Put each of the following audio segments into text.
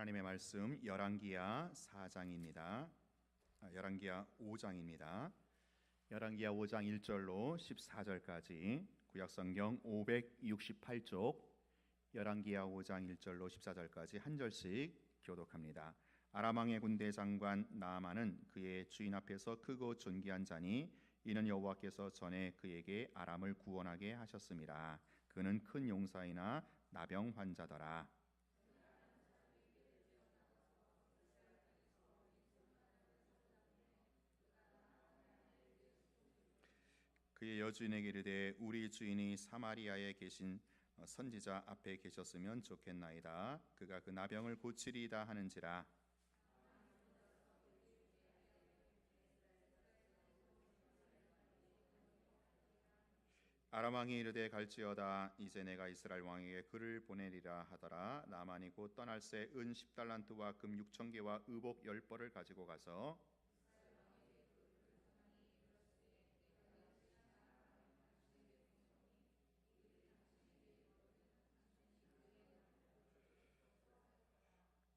하나님의 말씀 열왕기야 4장입니다. 열왕기야 5장입니다. 열왕기야 5장 1절로 14절까지 구약성경 568쪽 열왕기야 5장 1절로 14절까지 한 절씩 교독합니다. 아람 왕의 군대 장관 나아만은 그의 주인 앞에서 크고 존귀한 자니 이는 여호와께서 전에 그에게 아람을 구원하게 하셨습니다. 그는 큰 용사이나 나병 환자더라. 그의 여주인에게 이르되 우리 주인이 사마리아에 계신 선지자 앞에 계셨으면 좋겠나이다. 그가 그 나병을 고치리이다 하는지라. 아람 왕이 이르되 갈지어다. 이제 내가 이스라엘 왕에게 글을 보내리라 하더라. 나만이 곧 떠날새 은 10달란트와 금 6,000개와 의복 10벌을 가지고 가서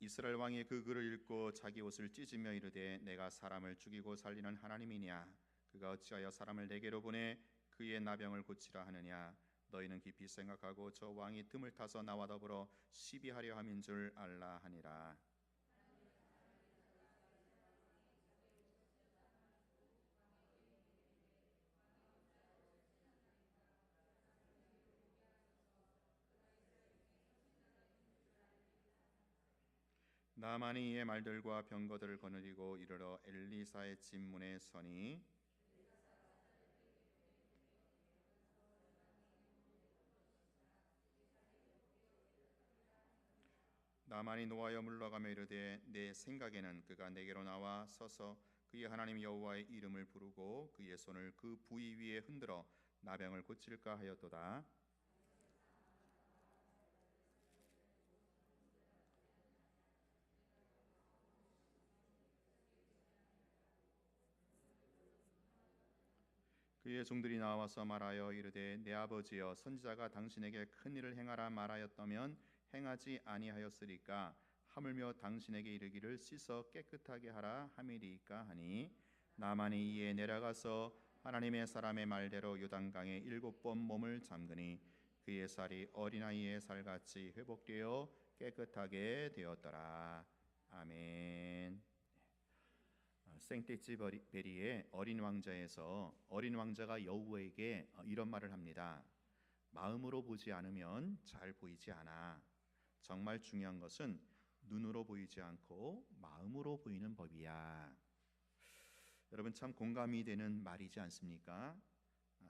이스라엘 왕이 그 글을 읽고 자기 옷을 찢으며 이르되 내가 사람을 죽이고 살리는 하나님이냐. 그가 어찌하여 사람을 내게로 보내 그의 나병을 고치라 하느냐. 너희는 깊이 생각하고 저 왕이 틈을 타서 나와 더불어 시비하려 함인 줄 알라 하니라. 나만이 이의 말들과 병거들을 거느리고 이르러 엘리사의 집 문에 서니 나만이 노하여 물러가며 이르되 내 생각에는 그가 내게로 나와 서서 그의 하나님 여호와의 이름을 부르고 그의 손을 그 부위 위에 흔들어 나병을 고칠까 하였도다. 그의 종들이 나와서 말하여 이르되 내 아버지여 선지자가 당신에게 큰 일을 행하라 말하였다면 행하지 아니하였으리까. 하물며 당신에게 이르기를 씻어 깨끗하게 하라 함이리까 하니 나만이 이에 내려가서 하나님의 사람의 말대로 요단강에 7번 몸을 잠그니 그의 살이 어린아이의 살같이 회복되어 깨끗하게 되었더라. 아멘. 생떼찌베리의 어린 왕자에서 어린 왕자가 여우에게 이런 말을 합니다. 마음으로 보지 않으면 잘 보이지 않아. 정말 중요한 것은 눈으로 보이지 않고 마음으로 보이는 법이야. 여러분 참 공감이 되는 말이지 않습니까?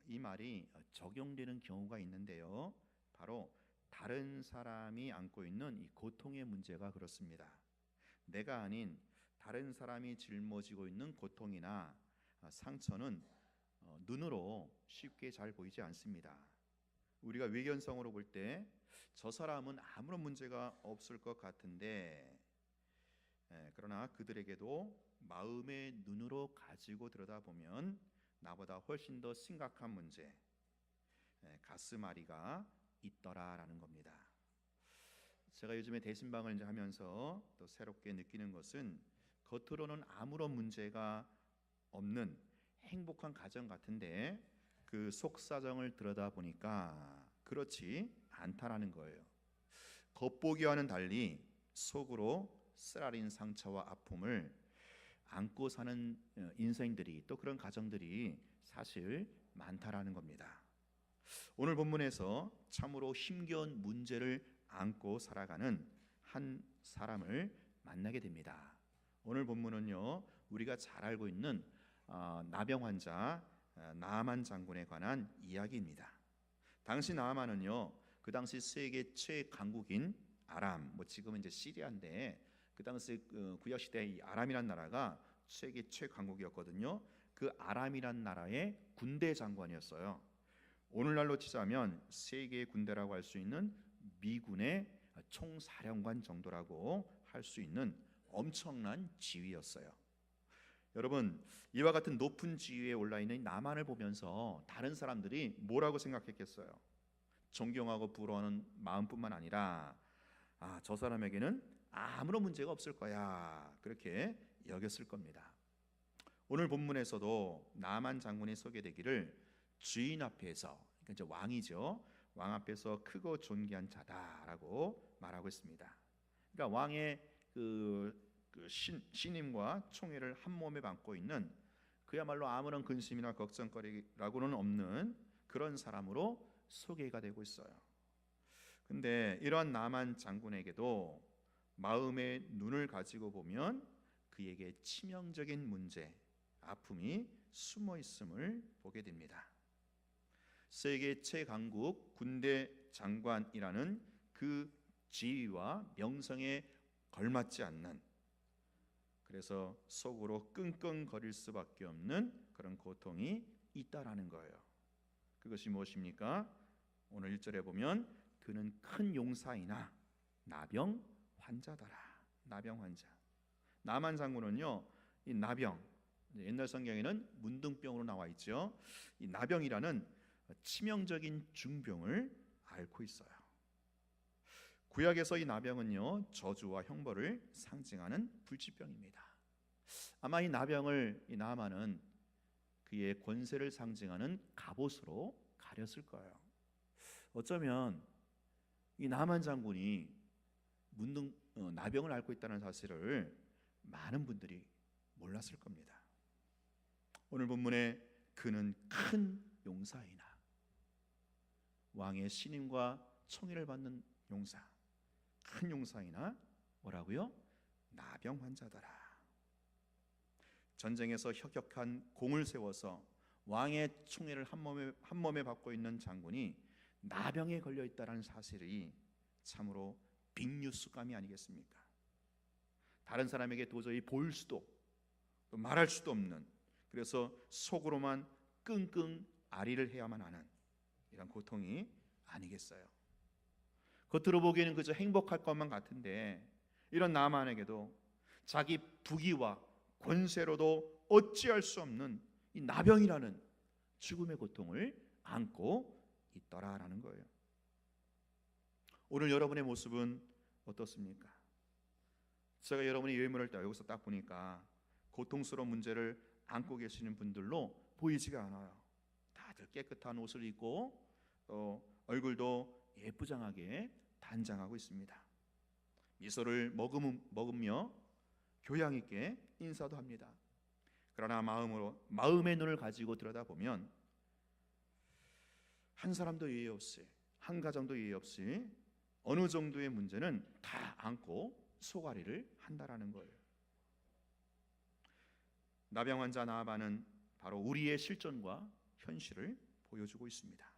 이 말이 적용되는 경우가 있는데요. 바로 다른 사람이 안고 있는 이 고통의 문제가 그렇습니다. 내가 아닌 다른 사람이 짊어지고 있는 고통이나 상처는 눈으로 쉽게 잘 보이지 않습니다. 우리가 외견성으로 볼 때 저 사람은 아무런 문제가 없을 것 같은데 그러나 그들에게도 마음의 눈으로 가지고 들여다보면 나보다 훨씬 더 심각한 문제, 가슴앓이가 있더라라는 겁니다. 제가 요즘에 대신방을 이제 하면서 또 새롭게 느끼는 것은 겉으로는 아무런 문제가 없는 행복한 가정 같은데 그 속사정을 들여다보니까 그렇지 않다라는 거예요. 겉보기와는 달리 속으로 쓰라린 상처와 아픔을 안고 사는 인생들이 또 그런 가정들이 사실 많다라는 겁니다. 오늘 본문에서 참으로 힘겨운 문제를 안고 살아가는 한 사람을 만나게 됩니다. 오늘 본문은요, 우리가 잘 알고 있는 나병 환자 나아만 장군에 관한 이야기입니다. 당시 나아만은요, 그 당시 세계 최강국인 아람, 지금은 이제 시리아인데 그 당시 구약 시대 이 아람이란 나라가 세계 최강국이었거든요. 그 아람이란 나라의 군대 장관이었어요. 오늘날로 치자면 세계 군대라고 할 수 있는 미군의 총사령관 정도라고 할 수 있는 엄청난 지위였어요. 여러분, 이와 같은 높은 지위에 올라있는 나만을 보면서 다른 사람들이 뭐라고 생각했겠어요? 존경하고 부러워하는 마음뿐만 아니라 저 사람에게는 아무런 문제가 없을 거야, 그렇게 여겼을 겁니다. 오늘 본문에서도 나만 장군이 소개되기를 주인 앞에서, 그러니까 이제 왕이죠, 왕 앞에서 크고 존귀한 자다라고 말하고 있습니다. 그러니까 왕의 신임과 총애를 한 몸에 안고 있는, 그야말로 아무런 근심이나 걱정거리라고는 없는 그런 사람으로 소개가 되고 있어요. 근데 이러한 나만 장군에게도 마음의 눈을 가지고 보면 그에게 치명적인 문제, 아픔이 숨어 있음을 보게 됩니다. 세계 최강국 군대 장관이라는 그 지위와 명성에 걸맞지 않는, 그래서 속으로 끙끙거릴 수밖에 없는 그런 고통이 있다라는 거예요. 그것이 무엇입니까? 오늘 1절에 보면 그는 큰 용사이나 나병 환자더라. 나병 환자. 나만 장군은요, 이 나병, 옛날 성경에는 문둥병으로 나와 있죠. 이 나병이라는 치명적인 중병을 앓고 있어요. 구약에서 이 나병은요, 저주와 형벌을 상징하는 불치병입니다. 아마 이 나병을 이 나만은 그의 권세를 상징하는 갑옷으로 가렸을 거예요. 어쩌면 이 나만 장군이 나병을 앓고 있다는 사실을 많은 분들이 몰랐을 겁니다. 오늘 본문에 그는 큰 용사이나, 왕의 신임과 총애를 받는 용사, 큰 용사이나 뭐라고요? 나병 환자더라. 전쟁에서 혁혁한 공을 세워서 왕의 총애를 한 몸에 받고 있는 장군이 나병에 걸려 있다는 사실이 참으로 빅뉴스감이 아니겠습니까? 다른 사람에게 도저히 보일 수도 또 말할 수도 없는, 그래서 속으로만 끙끙 앓이를 해야만 하는 이런 고통이 아니겠어요? 겉으로 보기에는 그저 행복할 것만 같은데, 이런 나만에게도 자기 부귀와 권세로도 어찌할 수 없는 이 나병이라는 죽음의 고통을 안고 있더라라는 거예요. 오늘 여러분의 모습은 어떻습니까? 제가 여러분이 예물을 딱 여기서 딱 보니까 고통스러운 문제를 안고 계시는 분들로 보이지가 않아요. 다들 깨끗한 옷을 입고 얼굴도 예쁘장하게 단장하고 있습니다. 미소를 머금며 교양 있게 인사도 합니다. 그러나 마음의 눈을 가지고 들여다보면 한 사람도 예의 없이, 한 가정도 예의 없이 어느 정도의 문제는 다 안고 소가리를 한다라는 거예요. 나병 환자 나아반은 바로 우리의 실존과 현실을 보여주고 있습니다.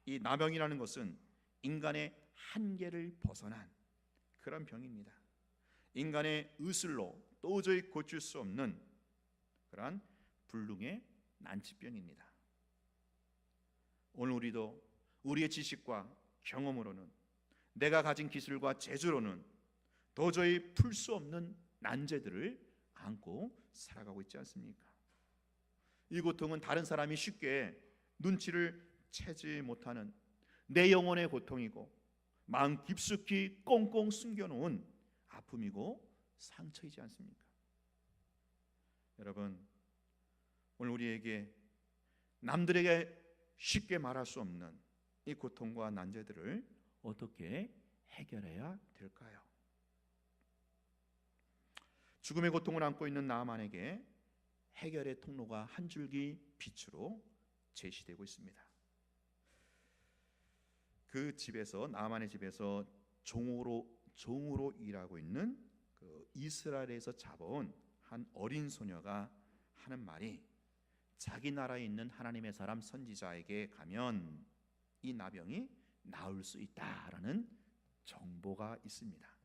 이 나병이라는 것은 인간의 한계를 벗어난 그런 병입니다. 인간의 의술로 도저히 고칠 수 없는 그러한 불능의 난치병입니다. 오늘 우리도 우리의 지식과 경험으로는, 내가 가진 기술과 재주로는 도저히 풀 수 없는 난제들을 안고 살아가고 있지 않습니까? 이 고통은 다른 사람이 쉽게 눈치를 채지 못하는 내 영혼의 고통이고, 마음 깊숙이 꽁꽁 숨겨놓은 아픔이고 상처이지 않습니까? 여러분, 오늘 우리에게 남들에게 쉽게 말할 수 없는 이 고통과 난제들을 어떻게 해결해야 될까요? 죽음의 고통을 안고 있는 나만에게 해결의 통로가 한 줄기 빛으로 제시되고 있습니다. 그 집에서, 나만의 집에서 종으로 일하고 있는 그 이스라엘에서 잡아온 한 어린 소녀가 하는 말이, 자기 나라에 있는 하나님의 사람 선지자에게 가면 이 나병이 나을 수 있다라는 정보가 있습니다.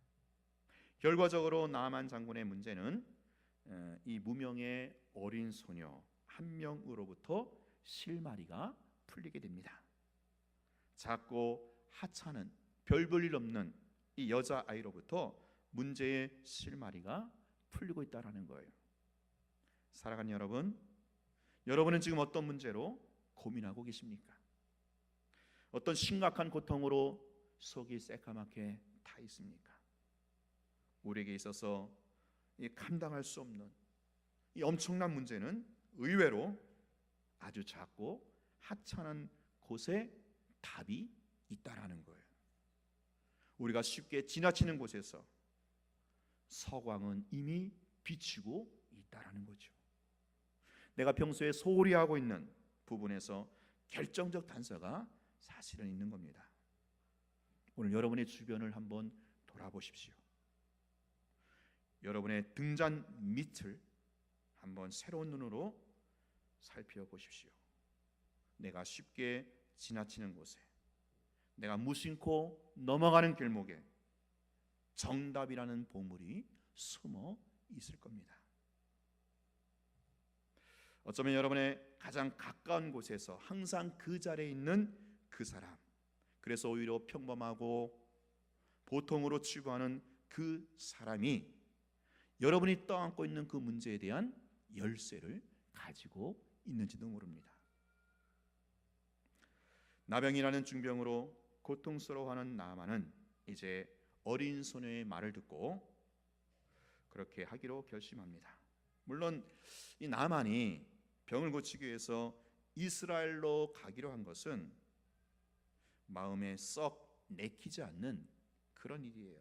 결과적으로 나만 장군의 문제는 이 무명의 어린 소녀 한 명으로부터 실마리가 풀리게 됩니다. 작고 하찮은 별 볼 일 없는 이 여자아이로부터 문제의 실마리가 풀리고 있다라는 거예요. 사랑하는 여러분, 여러분은 지금 어떤 문제로 고민하고 계십니까? 어떤 심각한 고통으로 속이 새까맣게 타 있습니까? 우리에게 있어서 이 감당할 수 없는 이 엄청난 문제는 의외로 아주 작고 하찮은 곳에 답이 있다라는 거예요. 우리가 쉽게 지나치는 곳에서 서광은 이미 비치고 있다라는 거죠. 내가 평소에 소홀히 하고 있는 부분에서 결정적 단서가 사실은 있는 겁니다. 오늘 여러분의 주변을 한번 돌아보십시오. 여러분의 등잔 밑을 한번 새로운 눈으로 살펴보십시오. 내가 쉽게 지나치는 곳에, 내가 무심코 넘어가는 길목에 정답이라는 보물이 숨어 있을 겁니다. 어쩌면 여러분의 가장 가까운 곳에서 항상 그 자리에 있는 그 사람, 그래서 오히려 평범하고 보통으로 취급하는 그 사람이 여러분이 떠안고 있는 그 문제에 대한 열쇠를 가지고 있는지도 모릅니다. 나병이라는 중병으로 고통스러워하는 나아만은 이제 어린 소녀의 말을 듣고 그렇게 하기로 결심합니다. 물론 이 나만이 병을 고치기 위해서 이스라엘로 가기로 한 것은 마음에 썩 내키지 않는 그런 일이에요.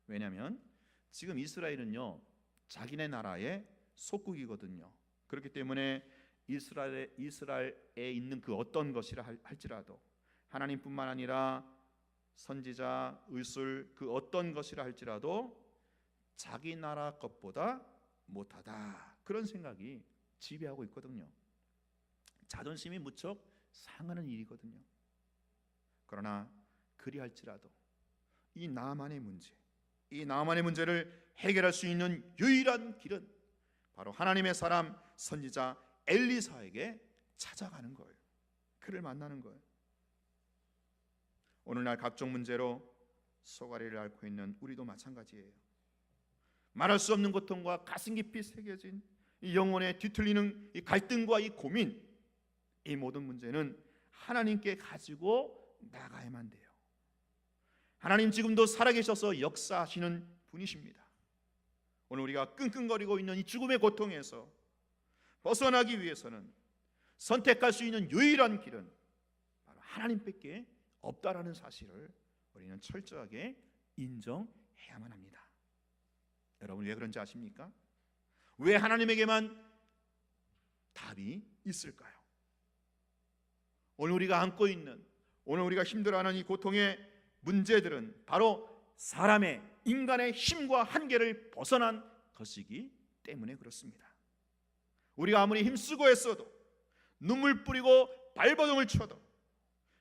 왜냐하면 지금 이스라엘은요 자기네 나라의 속국이거든요. 그렇기 때문에 이스라엘에 있는 그 어떤 것이라 할지라도 하나님뿐만 아니라 선지자, 의술 그 어떤 것이라 할지라도 자기 나라 것보다 못하다, 그런 생각이 지배하고 있거든요. 자존심이 무척 상하는 일이거든요. 그러나 그리할지라도 이 나만의 문제, 이 나만의 문제를 해결할 수 있는 유일한 길은 바로 하나님의 사람 선지자 엘리사에게 찾아가는 거예요. 그를 만나는 거예요. 오늘날 각종 문제로 소가리를 앓고 있는 우리도 마찬가지예요. 말할 수 없는 고통과 가슴 깊이 새겨진 이 영혼에 뒤틀리는 이 갈등과 이 고민, 이 모든 문제는 하나님께 가지고 나가야만 돼요. 하나님 지금도 살아계셔서 역사하시는 분이십니다. 오늘 우리가 끙끙거리고 있는 이 죽음의 고통에서 벗어나기 위해서는 선택할 수 있는 유일한 길은 바로 하나님밖에 없다라는 사실을 우리는 철저하게 인정해야만 합니다. 여러분 왜 그런지 아십니까? 왜 하나님에게만 답이 있을까요? 오늘 우리가 안고 있는, 오늘 우리가 힘들어하는 이 고통의 문제들은 바로 사람의, 인간의 힘과 한계를 벗어난 것이기 때문에 그렇습니다. 우리가 아무리 힘쓰고 애써도, 눈물 뿌리고 발버둥을 쳐도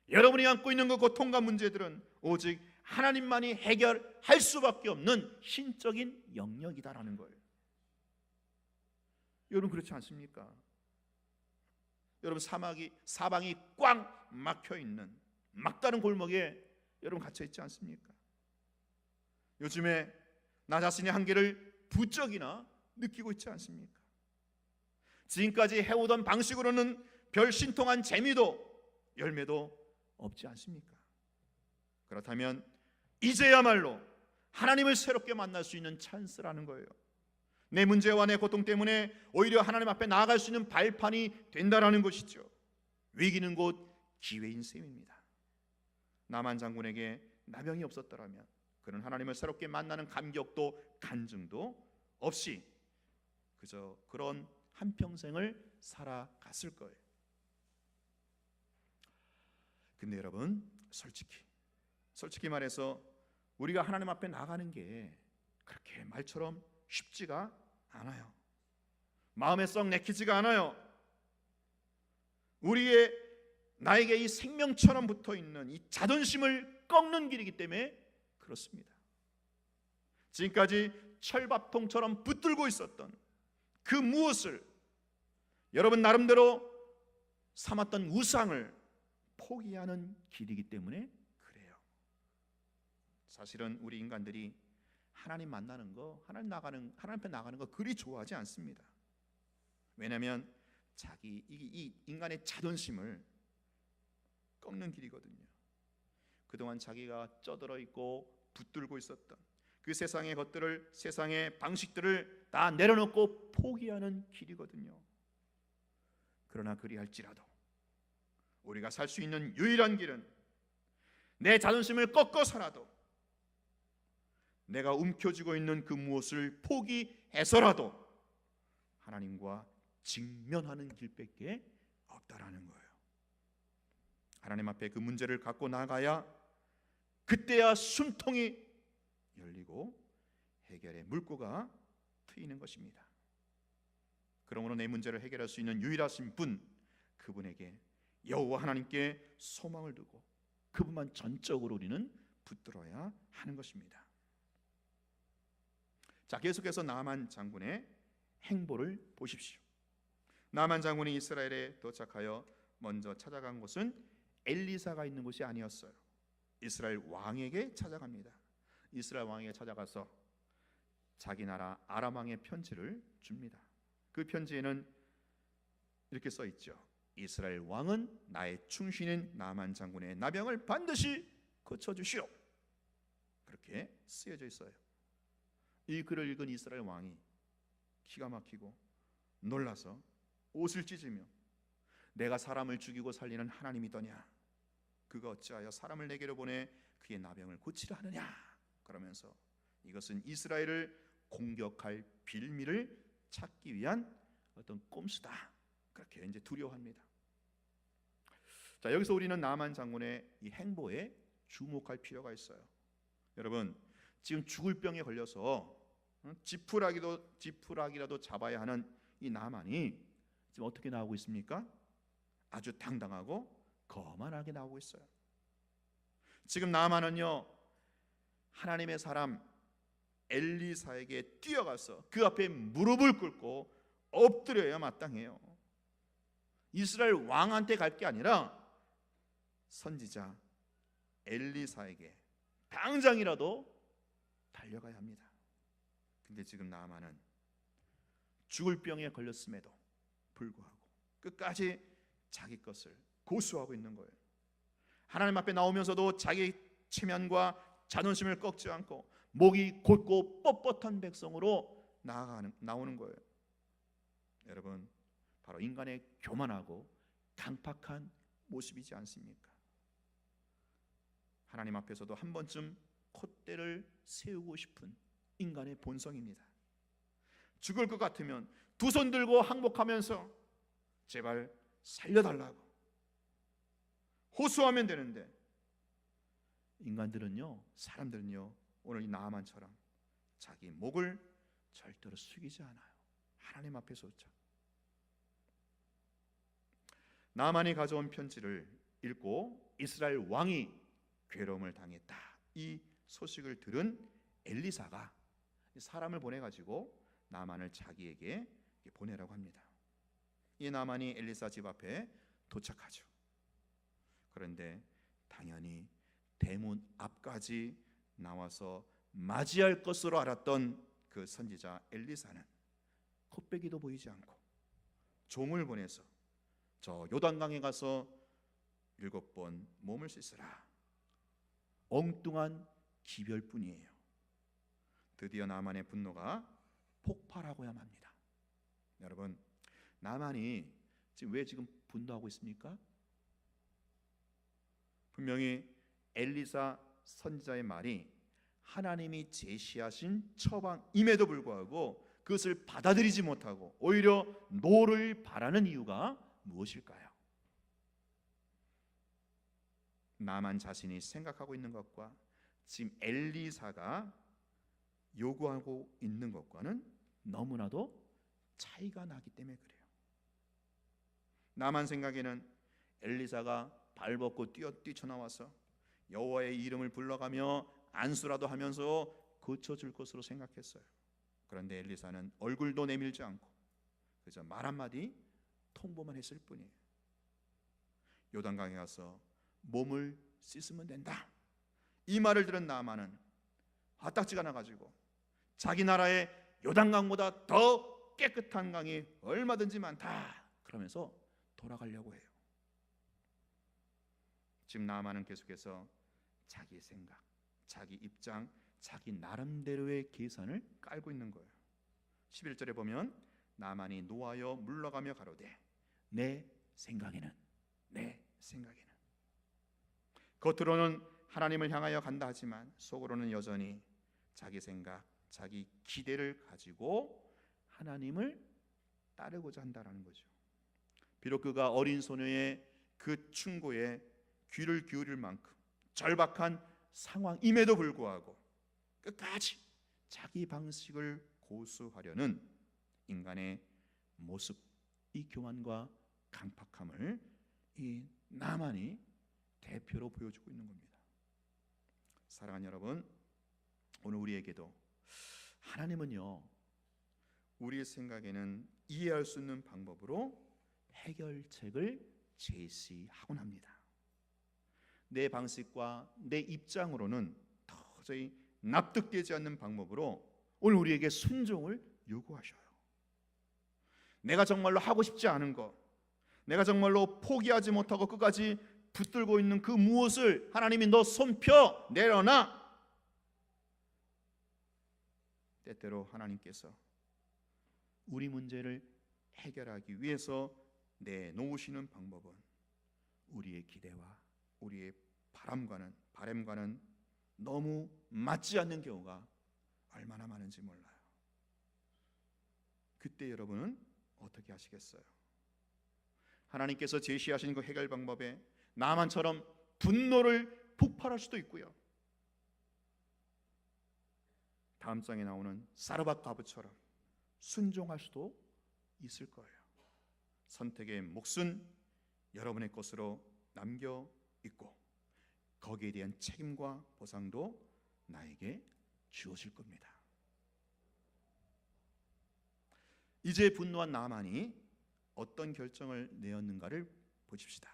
여러분이 안고 있는 그 고통과 문제들은 오직 하나님만이 해결할 수밖에 없는 신적인 영역이다라는 거예요. 여러분 그렇지 않습니까? 여러분 사방이 꽉 막혀 있는 막다른 골목에 여러분 갇혀 있지 않습니까? 요즘에 나 자신의 한계를 부쩍이나 느끼고 있지 않습니까? 지금까지 해오던 방식으로는 별 신통한 재미도 열매도 없지 않습니까? 그렇다면 이제야말로 하나님을 새롭게 만날 수 있는 찬스라는 거예요. 내 문제와 내 고통 때문에 오히려 하나님 앞에 나아갈 수 있는 발판이 된다라는 것이죠. 위기는 곧 기회인 셈입니다. 나만 장군에게 나병이 없었더라면 그는 하나님을 새롭게 만나는 감격도 간증도 없이 그저 그런 한평생을 살아갔을 거예요. 근데 여러분 솔직히 말해서 우리가 하나님 앞에 나가는 게 그렇게 말처럼 쉽지가 않아요. 마음에 썩 내키지가 않아요. 나에게 이 생명처럼 붙어있는 이 자존심을 꺾는 길이기 때문에 그렇습니다. 지금까지 철밥통처럼 붙들고 있었던 그 무엇을, 여러분 나름대로 삼았던 우상을 포기하는 길이기 때문에 그래요. 사실은 우리 인간들이 하나님 만나는 거, 하나님 앞에 나가는 거 그리 좋아하지 않습니다. 왜냐하면 이 인간의 자존심을 꺾는 길이거든요. 그동안 자기가 쩌들어 있고 붙들고 있었던 그 세상의 것들을, 세상의 방식들을 다 내려놓고 포기하는 길이거든요. 그러나 그리할지라도 우리가 살 수 있는 유일한 길은 내 자존심을 꺾어서라도, 내가 움켜쥐고 있는 그 무엇을 포기해서라도 하나님과 직면하는 길밖에 없다라는 거예요. 하나님 앞에 그 문제를 갖고 나가야 그때야 숨통이 열리고 해결의 물꼬가 트이는 것입니다. 그러므로 내 문제를 해결할 수 있는 유일하신 분, 그분에게, 여호와 하나님께 소망을 두고 그분만 전적으로 우리는 붙들어야 하는 것입니다. 자, 계속해서 나만 장군의 행보를 보십시오. 나만 장군이 이스라엘에 도착하여 먼저 찾아간 곳은 엘리사가 있는 곳이 아니었어요. 이스라엘 왕에게 찾아갑니다. 이스라엘 왕에게 찾아가서 자기 나라 아람 왕의 편지를 줍니다. 그 편지에는 이렇게 써 있죠. 이스라엘 왕은 나의 충신인 나만 장군의 나병을 반드시 고쳐주시오. 그렇게 쓰여져 있어요. 이 글을 읽은 이스라엘 왕이 기가 막히고 놀라서 옷을 찢으며 내가 사람을 죽이고 살리는 하나님이더냐, 그가 어찌하여 사람을 내게로 보내 그의 나병을 고치려 하느냐, 그러면서 이것은 이스라엘을 공격할 빌미를 찾기 위한 어떤 꼼수다, 그렇게 이제 두려워합니다. 자, 여기서 우리는 나만 장군의 이 행보에 주목할 필요가 있어요. 여러분, 지금 죽을 병에 걸려서 지푸라기라도 잡아야 하는 이 나만이 지금 어떻게 나오고 있습니까? 아주 당당하고 거만하게 나오고 있어요. 지금 나만은요, 하나님의 사람 엘리사에게 뛰어가서 그 앞에 무릎을 꿇고 엎드려야 마땅해요. 이스라엘 왕한테 갈 게 아니라 선지자 엘리사에게 당장이라도 달려가야 합니다. 근데 지금 나만은 죽을 병에 걸렸음에도 불구하고 끝까지 자기 것을 고수하고 있는 거예요. 하나님 앞에 나오면서도 자기 체면과 자존심을 꺾지 않고 목이 곧고 뻣뻣한 백성으로 나오는 거예요. 여러분, 바로 인간의 교만하고 강팍한 모습이지 않습니까? 하나님 앞에서도 한 번쯤 콧대를 세우고 싶은 인간의 본성입니다. 죽을 것 같으면 두 손 들고 항복하면서 제발 살려달라고 호소하면 되는데, 인간들은요, 사람들은요, 오늘 이 나아만처럼 자기 목을 절대로 숙이지 않아요. 하나님 앞에서조차. 나만이 가져온 편지를 읽고 이스라엘 왕이 괴로움을 당했다, 이 소식을 들은 엘리사가 사람을 보내가지고 나만을 자기에게 보내라고 합니다. 이 나만이 엘리사 집 앞에 도착하죠. 그런데 당연히 대문 앞까지 나와서 맞이할 것으로 알았던 그 선지자 엘리사는 콧배기도 보이지 않고 종을 보내서 저 요단강에 가서 7번 몸을 씻으라, 엉뚱한 기별뿐이에요. 드디어 나만의 분노가 폭발하고야 맙니다. 여러분, 나만이 지금 왜 분노하고 있습니까? 분명히 엘리사 선지자의 말이 하나님이 제시하신 처방임에도 불구하고 그것을 받아들이지 못하고 오히려 노를 바라는 이유가 무엇일까요? 나만 자신이 생각하고 있는 것과 지금 엘리사가 요구하고 있는 것과는 너무나도 차이가 나기 때문에 그래요. 나만 생각에는 엘리사가 발벗고 뛰쳐나와서 여호와의 이름을 불러가며 안수라도 하면서 고쳐줄 것으로 생각했어요. 그런데 엘리사는 얼굴도 내밀지 않고 그저 말 한마디 통보만 했을 뿐이에요. 요단강에 가서 몸을 씻으면 된다, 이 말을 들은 나아만은 화딱지가 나가지고 자기 나라의 요단강보다 더 깨끗한 강이 얼마든지 많다 그러면서 돌아가려고 해요. 지금 나아만은 계속해서 자기 생각, 자기 입장, 자기 나름대로의 계산을 깔고 있는 거예요. 11절에 보면 나만이 노하여 물러가며 가로되 내 생각에는 겉으로는 하나님을 향하여 간다 하지만 속으로는 여전히 자기 생각, 자기 기대를 가지고 하나님을 따르고자 한다라는 거죠. 비록 그가 어린 소녀의 그 충고에 귀를 기울일 만큼 절박한 상황임에도 불구하고 끝까지 자기 방식을 고수하려는 인간의 모습, 이 교만과 강팍함을 이 나만이 대표로 보여주고 있는 겁니다. 사랑하는 여러분, 오늘 우리에게도 하나님은요, 우리의 생각에는 이해할 수 있는 방법으로 해결책을 제시하곤 합니다. 내 방식과 내 입장으로는 도저히 납득되지 않는 방법으로 오늘 우리에게 순종을 요구하셔요. 내가 정말로 하고 싶지 않은 것, 내가 정말로 포기하지 못하고 끝까지 붙들고 있는 그 무엇을 하나님이 너 손 펴 내려놔. 때때로 하나님께서 우리 문제를 해결하기 위해서 내놓으시는 방법은 우리의 기대와 우리의 바람과는 너무 맞지 않는 경우가 얼마나 많은지 몰라요. 그때 여러분은 어떻게 하시겠어요? 하나님께서 제시하신 그 해결 방법에 나만처럼 분노를 폭발할 수도 있고요, 다음 장에 나오는 사르밧 과부처럼 순종할 수도 있을 거예요. 선택의 몫은 여러분의 것으로 남겨 있고 거기에 대한 책임과 보상도 나에게 주어질 겁니다. 이제 분노한 나만이 어떤 결정을 내었는가를 보십시다.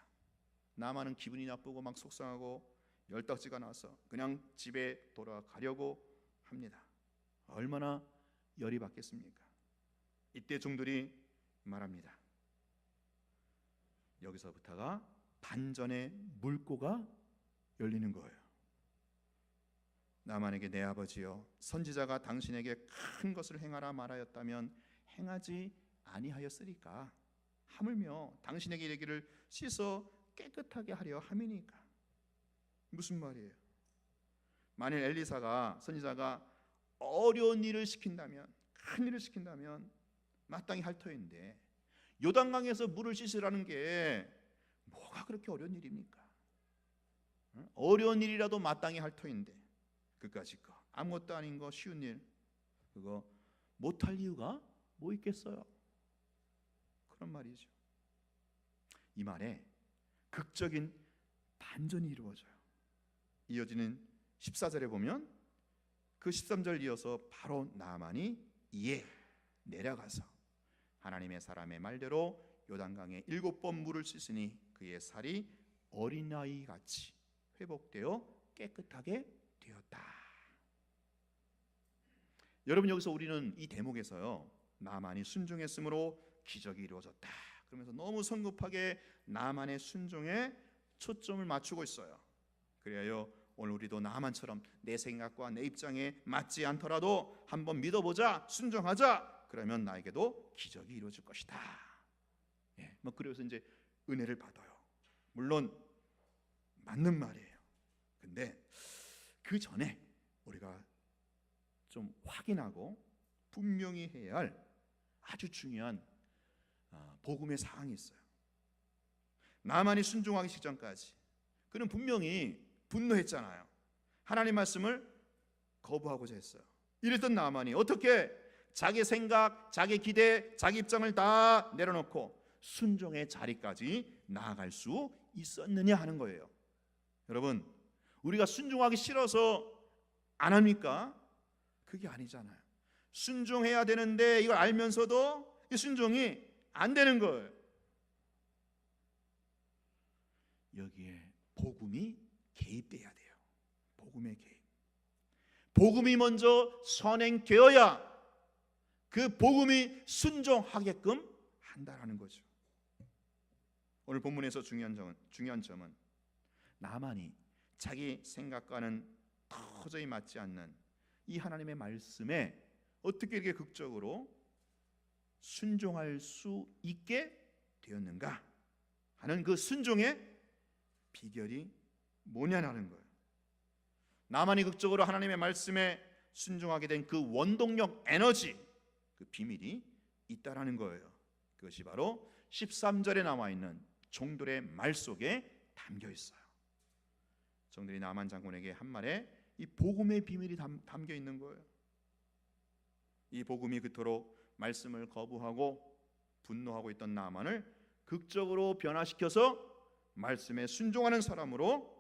나만은 기분이 나쁘고 막 속상하고 열딱지가 나서 그냥 집에 돌아가려고 합니다. 얼마나 열이 받겠습니까? 이때 종들이 말합니다. 여기서부터가 반전의 물꼬가 열리는 거예요. 나만에게 내 아버지여, 선지자가 당신에게 큰 것을 행하라 말하였다면 행하지 아니하였으리까? 하물며 당신에게 이르기를 씻어 깨끗하게 하려 함이니까. 무슨 말이에요? 만일 엘리사가, 선지자가 어려운 일을 시킨다면, 큰 일을 시킨다면 마땅히 할 터인데 요단강에서 물을 씻으라는 게 뭐가 그렇게 어려운 일입니까? 어려운 일이라도 마땅히 할 터인데 그까짓 거, 아무것도 아닌 거, 쉬운 일, 그거 못할 이유가 뭐 있겠어요? 그런 말이죠. 이 말에 극적인 반전이 이루어져요. 이어지는 14절에 보면 그 13절 이어서 바로 나만이 이에 내려가서 하나님의 사람의 말대로 요단강에 7번 물을 씻으니 그의 살이 어린아이 같이 회복되어 깨끗하게 되었다. 여러분, 여기서 우리는 이 대목에서요, 나만이 순종했으므로 기적이 이루어졌다 그러면서 너무 성급하게 나만의 순종에 초점을 맞추고 있어요. 그래요, 오늘 우리도 나만처럼 내 생각과 내 입장에 맞지 않더라도 한번 믿어보자, 순종하자, 그러면 나에게도 기적이 이루어질 것이다. 뭐 그래서 이제 은혜를 받아요. 물론 맞는 말이에요. 근데 그 전에 우리가 좀 확인하고 분명히 해야 할 아주 중요한 복음의 사항이 있어요. 나만이 순종하기 직전까지 그는 분명히 분노했잖아요. 하나님 말씀을 거부하고자 했어요. 이랬던 나만이 어떻게 자기 생각, 자기 기대, 자기 입장을 다 내려놓고 순종의 자리까지 나아갈 수 있었느냐 하는 거예요. 여러분, 우리가 순종하기 싫어서 안 합니까? 그게 아니잖아요. 순종해야 되는데 이걸 알면서도 이 순종이 안 되는 거예요. 여기에 복음이 개입돼야 돼요. 복음의 개입. 복음이 먼저 선행되어야 그 복음이 순종하게끔 한다라는 거죠. 오늘 본문에서 중요한 점은 나만이 자기 생각과는 도저히 맞지 않는 이 하나님의 말씀에 어떻게 이렇게 극적으로 순종할 수 있게 되었는가 하는 그 순종의 비결이 뭐냐는 거예요. 나만이 극적으로 하나님의 말씀에 순종하게 된 그 원동력, 에너지, 그 비밀이 있다라는 거예요. 그것이 바로 13절에 나와 있는 종들의 말 속에 담겨 있어요. 종들이 나만 장군에게 한 말에 이 복음의 비밀이 담겨 있는 거예요. 이 복음이 그토록 말씀을 거부하고 분노하고 있던 나만을 극적으로 변화시켜서 말씀에 순종하는 사람으로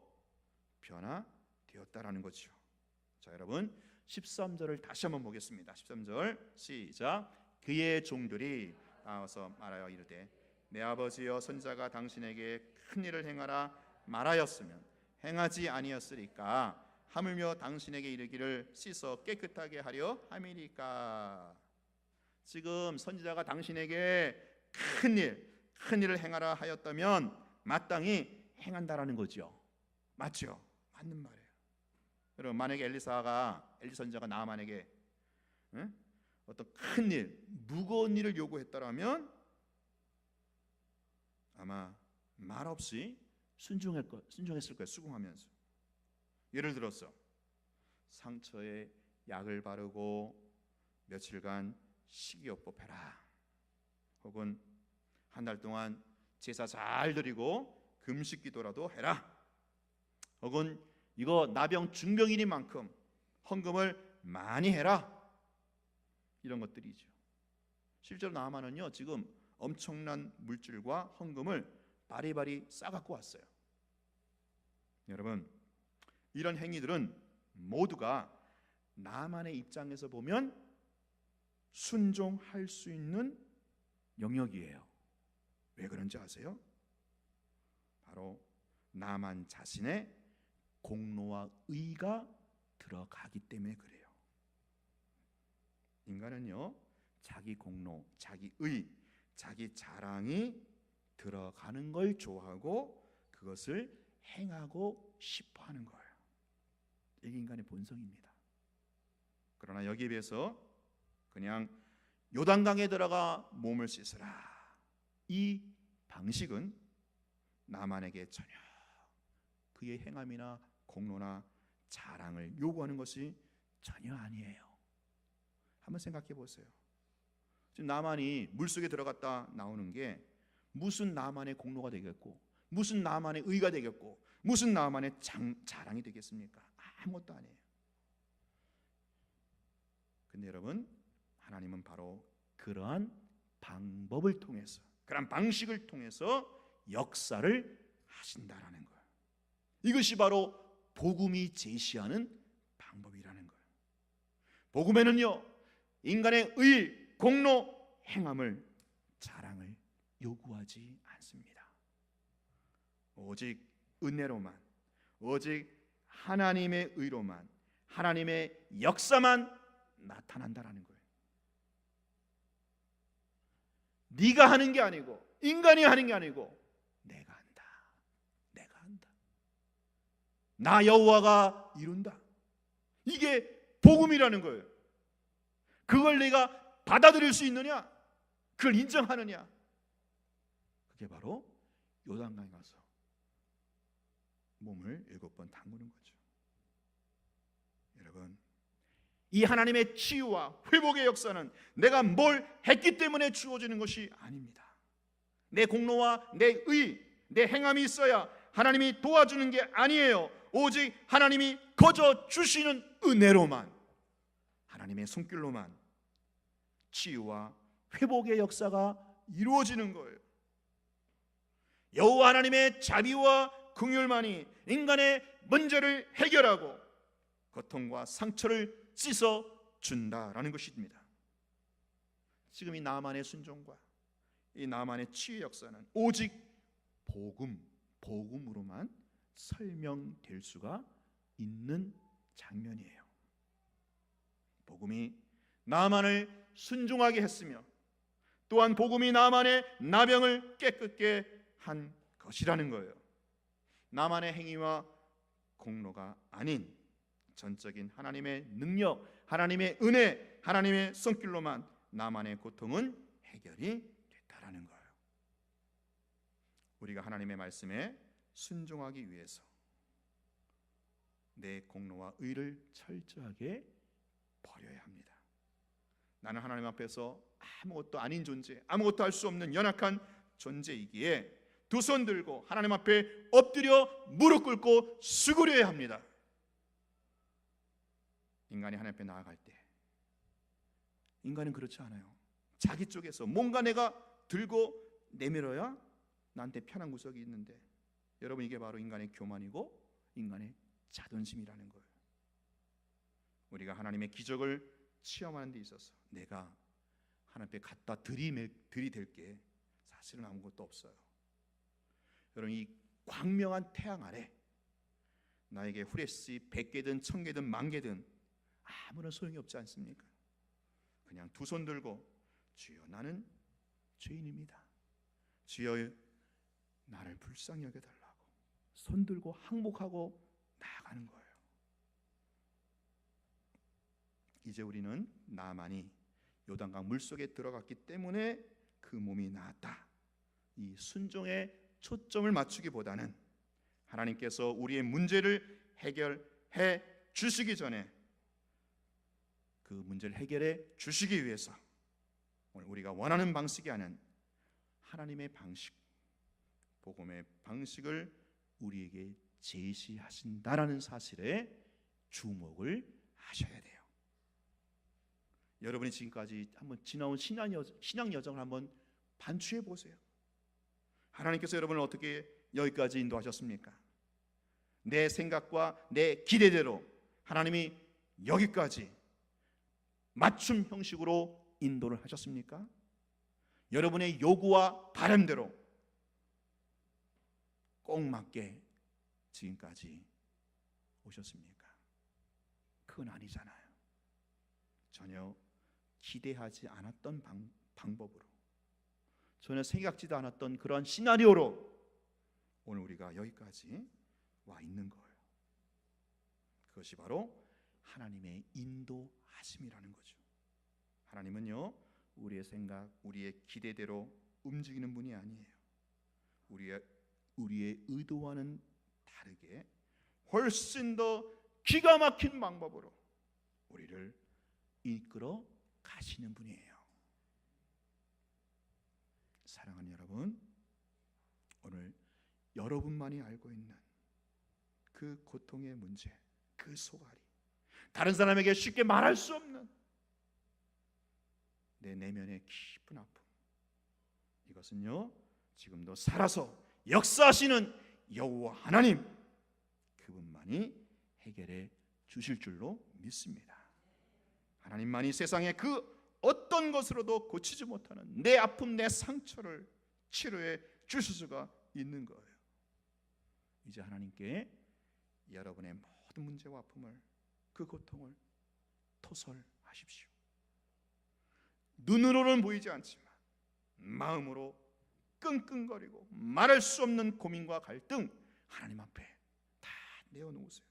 변화되었다라는 거죠. 자, 여러분 13절을 다시 한번 보겠습니다. 13절 시작. 그의 종들이 나와서 말하여 이르되 내 아버지여 선지자가 당신에게 큰 일을 행하라 말하였으면 행하지 아니었으리까 하물며 당신에게 이르기를 씻어 깨끗하게 하려 함이니까. 지금 선지자가 당신에게 큰 일을 행하라 하였다면 마땅히 행한다라는 거죠. 맞죠? 맞는 말이에요. 여러분 만약에 엘리 선지자가 나아만에게 어떤 큰 일, 무거운 일을 요구했다라면 아마 말없이 순종했을 거예요. 수긍하면서. 예를 들어서 상처에 약을 바르고 며칠간 식이요법 해라, 혹은 한 달 동안 제사 잘 드리고 금식 기도라도 해라, 혹은 이거 나병 중병이니만큼 헌금을 많이 해라, 이런 것들이죠. 실제로 나아만은요 지금 엄청난 물질과 헌금을 바리바리 싸갖고 왔어요. 여러분 이런 행위들은 모두가 나만의 입장에서 보면 순종할 수 있는 영역이에요. 왜 그런지 아세요? 바로 나만 자신의 공로와 의가 들어가기 때문에 그래요. 인간은요 자기 공로, 자기 의, 자기 자랑이 들어가는 걸 좋아하고 그것을 행하고 싶어 하는 거예요. 이게 인간의 본성입니다. 그러나 여기에 비해서 그냥 요단강에 들어가 몸을 씻으라, 이 방식은 나만에게 전혀 그의 행함이나 공로나 자랑을 요구하는 것이 전혀 아니에요. 한번 생각해 보세요. 지금 나만이 물속에 들어갔다 나오는 게 무슨 나만의 공로가 되겠고, 무슨 나만의 의가 되겠고, 무슨 나만의 자랑이 되겠습니까? 아무것도 아니에요. 근데 여러분 하나님은 바로 그러한 방법을 통해서, 그러한 방식을 통해서 역사를 하신다라는 거예요. 이것이 바로 복음이 제시하는 방법이라는 거예요. 복음에는요 인간의 의, 공로, 행함을, 자랑을 요구하지 않습니다. 오직 은혜로만, 오직 하나님의 의로만, 하나님의 역사만 나타난다라는 거예요. 네가 하는 게 아니고, 인간이 하는 게 아니고 내가 한다. 내가 한다. 나 여호와가 이룬다. 이게 복음이라는 거예요. 그걸 내가 받아들일 수 있느냐? 그걸 인정하느냐? 그게 바로 요단강에 가서 몸을 7번 담그는 거죠. 여러분, 이 하나님의 치유와 회복의 역사는 내가 뭘 했기 때문에 주어지는 것이 아닙니다. 내 공로와 내 의, 내 행함이 있어야 하나님이 도와주는 게 아니에요. 오직 하나님이 거저 주시는 은혜로만, 하나님의 손길로만 치유와 회복의 역사가 이루어지는 거예요. 여호와 하나님의 자비와 긍휼만이 인간의 문제를 해결하고 고통과 상처를 씻어 준다라는 것입니다. 지금 이 나만의 순종과 이 나만의 치유 역사는 오직 복음으로만 설명될 수가 있는 장면이에요. 복음이 나만을 순종하게 했으며 또한 복음이 나만의 나병을 깨끗게 한 것이라는 거예요. 나만의 행위와 공로가 아닌 전적인 하나님의 능력, 하나님의 은혜, 하나님의 손길로만 나만의 고통은 해결이 됐다라는 거예요. 우리가 하나님의 말씀에 순종하기 위해서 내 공로와 의를 철저하게 버려야 합니다. 나는 하나님 앞에서 아무것도 아닌 존재, 아무것도 할 수 없는 연약한 존재이기에 두 손 들고 하나님 앞에 엎드려 무릎 꿇고 수그려야 합니다. 인간이 하나님 앞에 나아갈 때 인간은 그렇지 않아요. 자기 쪽에서 뭔가 내가 들고 내밀어야 나한테 편한 구석이 있는데, 여러분, 이게 바로 인간의 교만이고 인간의 자존심이라는 거예요. 우리가 하나님의 기적을 체험하는 데 있어서 내가 하나님 앞에 갖다 들이댈 게 사실은 아무것도 없어요. 여러분, 이 광명한 태양 아래 나에게 후레쉬 100개든 1000개든 10,000개든 아무런 소용이 없지 않습니까? 그냥 두 손 들고 주여 나는 죄인입니다, 주여 나를 불쌍히 여겨달라고 손 들고 항복하고 나아가는 거예요. 이제 우리는 나만이 요단강 물속에 들어갔기 때문에 그 몸이 나았다, 이 순종에 초점을 맞추기보다는 하나님께서 우리의 문제를 해결해 주시기 전에 그 문제를 해결해 주시기 위해서 오늘 우리가 원하는 방식이 아닌 하나님의 방식, 복음의 방식을 우리에게 제시하신다라는 사실에 주목을 하셔야 돼요. 여러분이 지금까지 한번 지나온 신앙 여정을 한번 반추해 보세요. 하나님께서 여러분을 어떻게 여기까지 인도하셨습니까? 내 생각과 내 기대대로 하나님이 여기까지 맞춤 형식으로 인도를 하셨습니까? 여러분의 요구와 바람대로 꼭 맞게 지금까지 오셨습니까? 그건 아니잖아요. 전혀 기대하지 않았던 방법으로, 전혀 생각지도 않았던 그런 시나리오로 오늘 우리가 여기까지 와 있는 거예요. 그것이 바로 하나님의 인도하심이라는 거죠. 하나님은요, 우리의 생각, 우리의 기대대로 움직이는 분이 아니에요. 우리의 의도와는 다르게 훨씬 더 기가 막힌 방법으로 우리를 이끌어 가시는 분이에요. 사랑하는 여러분, 오늘 여러분만이 알고 있는 그 고통의 문제, 그 소갈이, 다른 사람에게 쉽게 말할 수 없는 내 내면의 깊은 아픔, 이것은요 지금도 살아서 역사하시는 여호와 하나님, 그분만이 해결해 주실 줄로 믿습니다. 하나님만이 세상의 그 어떤 것으로도 고치지 못하는 내 아픔, 내 상처를 치료해 주실 수가 있는 거예요. 이제 하나님께 여러분의 모든 문제와 아픔을, 그 고통을 토설하십시오. 눈으로는 보이지 않지만 마음으로 끙끙거리고 말할 수 없는 고민과 갈등 하나님 앞에 다 내어놓으세요.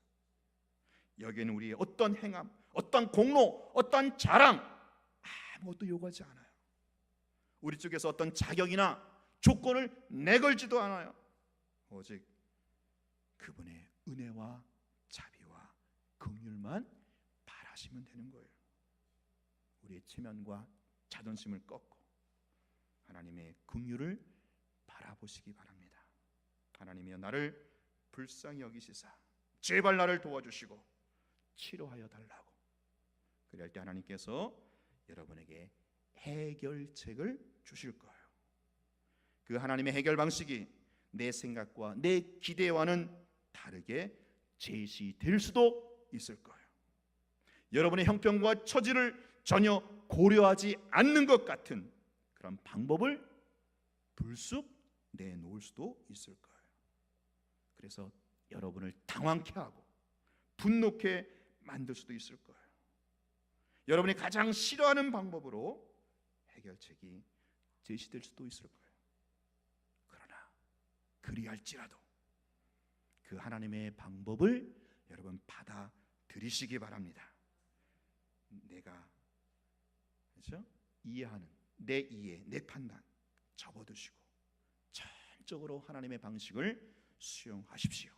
여기에는 우리의 어떤 행함, 어떤 공로, 어떤 자랑 아무것도 요구하지 않아요. 우리 쪽에서 어떤 자격이나 조건을 내걸지도 않아요. 오직 그분의 은혜와 자비와 긍휼만 바라시면 되는 거예요. 우리의 체면과 자존심을 꺾고 하나님의 긍휼을 바라보시기 바랍니다. 하나님이여, 나를 불쌍히 여기시사 제발 나를 도와주시고 치료하여 달라고. 그럴 때 하나님께서 여러분에게 해결책을 주실 거예요. 그 하나님의 해결 방식이 내 생각과 내 기대와는 다르게 제시될 수도 있을 거예요. 여러분의 형편과 처지를 전혀 고려하지 않는 것 같은 그런 방법을 불쑥 내놓을 수도 있을 거예요. 그래서 여러분을 당황케 하고 분노케 만들 수도 있을 거예요. 여러분이 가장 싫어하는 방법으로 해결책이 제시될 수도 있을 거예요. 그러나 그리할지라도 그 하나님의 방법을 여러분 받아들이시기 바랍니다. 내가 그렇죠? 이해하는 내 이해, 내 판단 접어두시고 전적으로 하나님의 방식을 수용하십시오.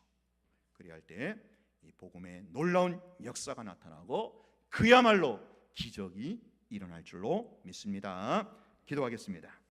그리할 때 이 복음의 놀라운 역사가 나타나고 그야말로 기적이 일어날 줄로 믿습니다. 기도하겠습니다.